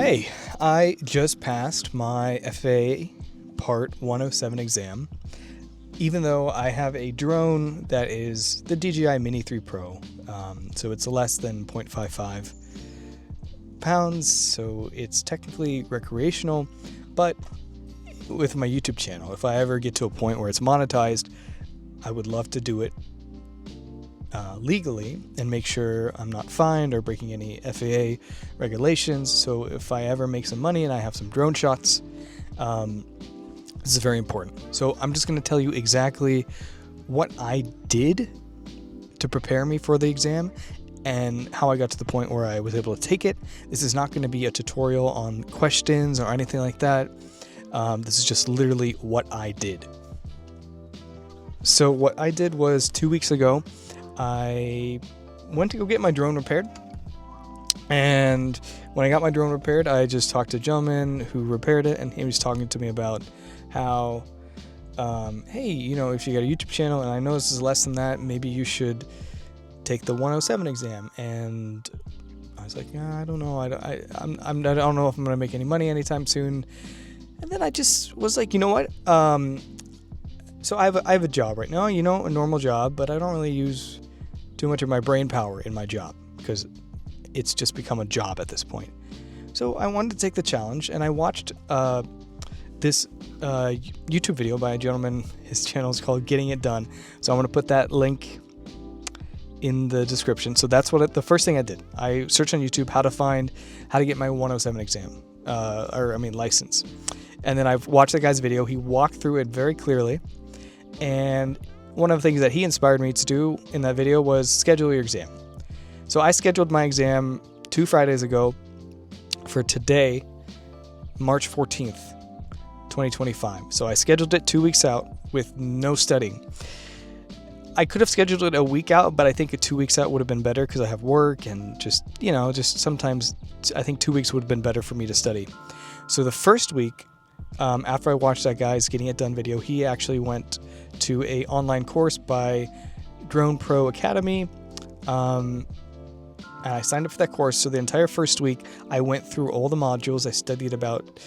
Hey, I just passed my FAA Part 107 exam, even though I have a drone that is the DJI Mini 3 Pro, so it's less than 0.55 pounds, so it's technically recreational, but with my YouTube channel, if I ever get to a point where it's monetized, I would love to do it legally and make sure I'm not fined or breaking any FAA regulations. So if I ever make some money and I have some drone shots, this is very important. So I'm just going to tell you exactly what I did to prepare me for the exam and how I got to the point where I was able to take it. This is not going to be a tutorial on questions or anything like that. This is just literally what I did. So what I did was 2 weeks ago, I went to go get my drone repaired, and when I got my drone repaired, I just talked to a gentleman who repaired it, and he was talking to me about how, hey, you know, if you got a YouTube channel, and I know this is less than that, maybe you should take the 107 exam. And I was like, I don't know, I don't know if I'm gonna make any money anytime soon. And then I just was like, you know what? So I have a job right now, you know, a normal job, but I don't really use too much of my brain power in my job because it's just become a job at this point. So I wanted to take the challenge, and I watched this YouTube video by a gentleman. His channel is called Getting It Done. So I'm going to put that link in the description. So that's what the first thing I did. I searched on YouTube how to get my 107 exam, license. And then I've watched the guy's video. He walked through it very clearly. And one of the things that he inspired me to do in that video was schedule your exam. So I scheduled my exam 2 Fridays ago for today, March 14th, 2025. So I scheduled it 2 weeks out with no studying. I could have scheduled it a week out, but I think 2 weeks out would have been better because I have work and just sometimes I think 2 weeks would have been better for me to study. So the first week, after I watched that guy's Getting It Done video, he actually went to a online course by Drone Pro Academy. And I signed up for that course. So the entire first week, I went through all the modules. I studied about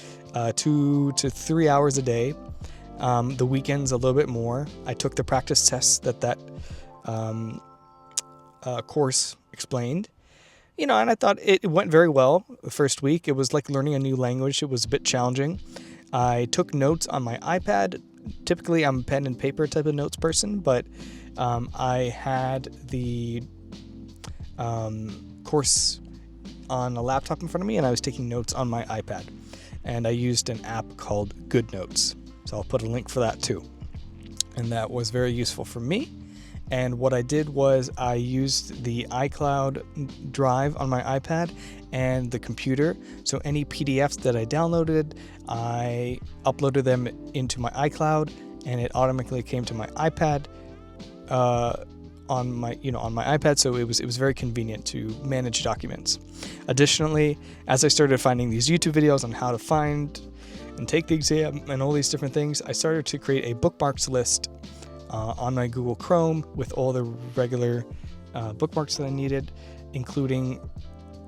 2 to 3 hours a day. The weekends a little bit more. I took the practice tests that course explained. You know, and I thought it went very well the first week. It was like learning a new language. It was a bit challenging. I took notes on my iPad. Typically, I'm a pen and paper type of notes person, but I had the course on a laptop in front of me, and I was taking notes on my iPad. And I used an app called GoodNotes. So I'll put a link for that too. And that was very useful for me. And what I did was I used the iCloud drive on my iPad and the computer. So any PDFs that I downloaded, I uploaded them into my iCloud, and it automatically came to my iPad on my iPad. So it was very convenient to manage documents. Additionally, as I started finding these YouTube videos on how to find and take the exam and all these different things, I started to create a bookmarks list on my Google Chrome with all the regular bookmarks that I needed, including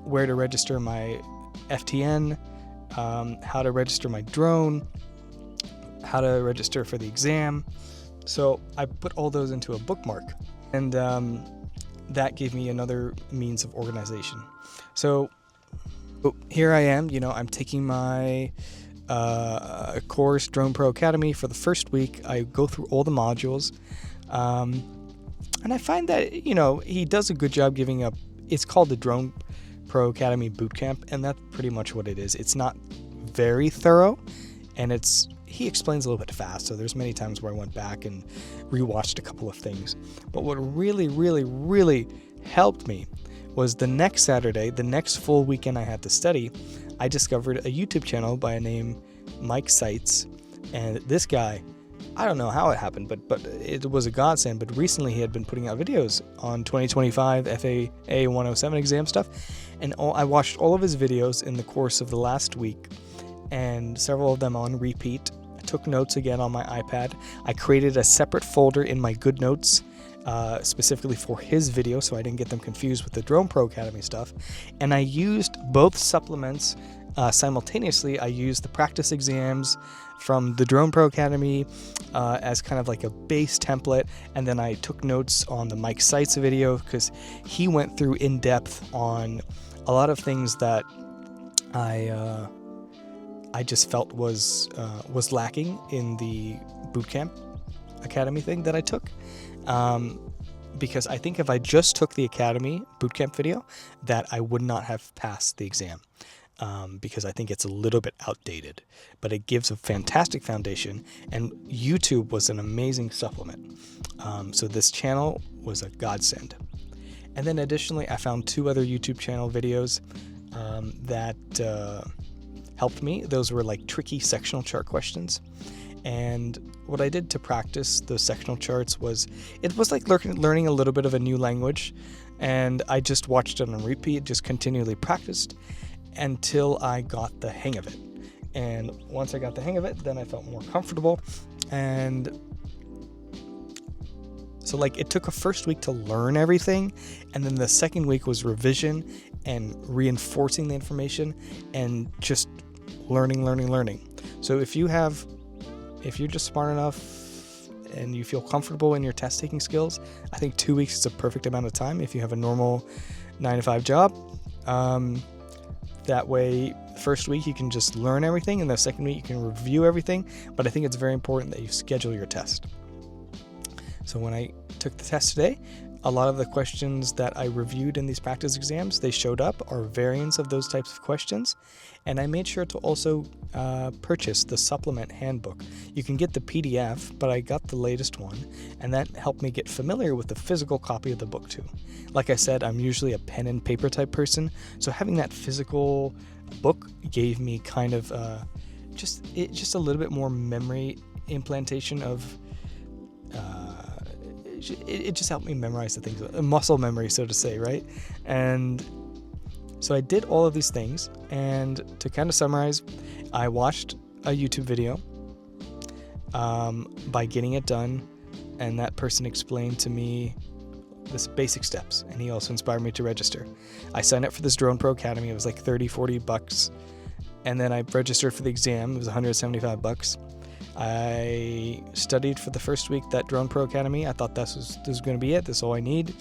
where to register my FTN, how to register my drone, how to register for the exam. So I put all those into a bookmark, and that gave me another means of organization. So here I am, you know, I'm taking my course, Drone Pro Academy, for the first week. I go through all the modules, and I find that, you know, he does a good job giving up. It's called the Drone Pro Academy Bootcamp, and that's pretty much what it is. It's not very thorough, and he explains a little bit fast, so there's many times where I went back and rewatched a couple of things. But what really, really, really helped me was the next Saturday, the next full weekend I had to study, I discovered a YouTube channel by a name Mike Seitz, and this guy, I don't know how it happened, but it was a godsend. But recently he had been putting out videos on 2025 FAA 107 exam stuff, and I watched all of his videos in the course of the last week, and several of them on repeat. I took notes again on my iPad. I created a separate folder in my GoodNotes specifically for his video, so I didn't get them confused with the Drone Pro Academy stuff. And I used both supplements Simultaneously, I used the practice exams from the Drone Pro Academy as kind of like a base template, and then I took notes on the Mike Seitz video because he went through in depth on a lot of things that I just felt was lacking in the bootcamp academy thing that I took. Because I think if I just took the academy bootcamp video, that I would not have passed the exam. Because I think it's a little bit outdated, but it gives a fantastic foundation, and YouTube was an amazing supplement. So this channel was a godsend. And then additionally, I found 2 other YouTube channel videos that helped me. Those were like tricky sectional chart questions. And what I did to practice those sectional charts was, it was like learning a little bit of a new language, and I just watched it on repeat, just continually practiced until I got the hang of it. And once I got the hang of it, then I felt more comfortable. And so like it took a first week to learn everything, and then the second week was revision and reinforcing the information and just learning. So if you're just smart enough and you feel comfortable in your test taking skills, I think 2 weeks is a perfect amount of time if you have a normal 9-to-5 job. That way, the first week you can just learn everything, and the second week you can review everything. But I think it's very important that you schedule your test. So when I took the test today, a lot of the questions that I reviewed in these practice exams, they showed up, are variants of those types of questions. And I made sure to also purchase the supplement handbook. You can get the PDF, but I got the latest one, and that helped me get familiar with the physical copy of the book too. Like I said, I'm usually a pen and paper type person, so having that physical book gave me kind of just a little bit more memory implantation of it just helped me memorize the things, muscle memory, so to say, right? And so I did all of these things, and to kind of summarize, I watched a YouTube video by getting it done, and that person explained to me this basic steps, and he also inspired me to register. I signed up for this Drone Pro Academy. It was like $30-40, and then I registered for the exam. It was $175. I studied for the first week that Drone Pro Academy. I thought this was going to be it. This is all I need.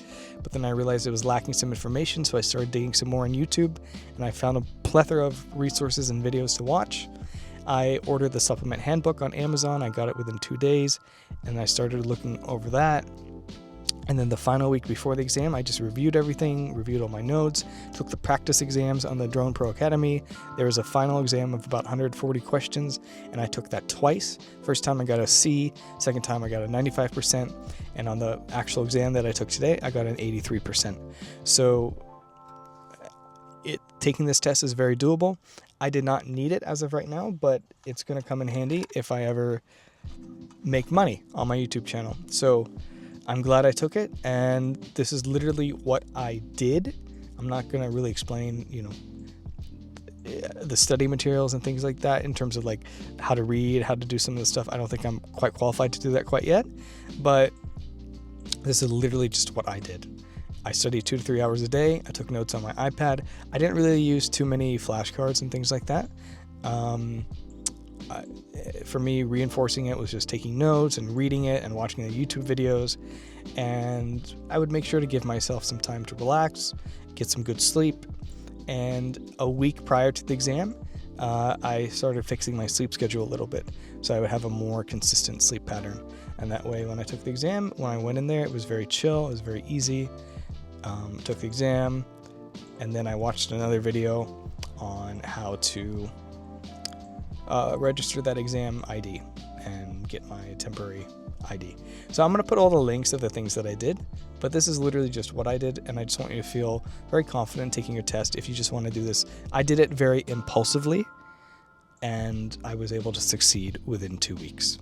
But then I realized it was lacking some information, so I started digging some more on YouTube, and I found a plethora of resources and videos to watch. I ordered the supplement handbook on Amazon. I got it within 2 days, and I started looking over that. And then the final week before the exam, I just reviewed everything, reviewed all my notes, took the practice exams on the Drone Pro Academy. There was a final exam of about 140 questions, and I took that twice. First time I got a C, second time I got a 95%, and on the actual exam that I took today, I got an 83%. So taking this test is very doable. I did not need it as of right now, but it's going to come in handy if I ever make money on my YouTube channel. So I'm glad I took it, and this is literally what I did. I'm not going to really explain, the study materials and things like that in terms of like how to read, how to do some of the stuff. I don't think I'm quite qualified to do that quite yet, but this is literally just what I did. I studied 2 to 3 hours a day. I took notes on my iPad. I didn't really use too many flashcards and things like that. For me, reinforcing it was just taking notes and reading it and watching the YouTube videos. And I would make sure to give myself some time to relax, get some good sleep. And a week prior to the exam, I started fixing my sleep schedule a little bit, so I would have a more consistent sleep pattern. And that way, when I took the exam, when I went in there, it was very chill, it was very easy. Took the exam, and then I watched another video on how to register that exam ID and get my temporary ID. So I'm going to put all the links of the things that I did, but this is literally just what I did, and I just want you to feel very confident taking your test if you just want to do this. I did it very impulsively, and I was able to succeed within 2 weeks.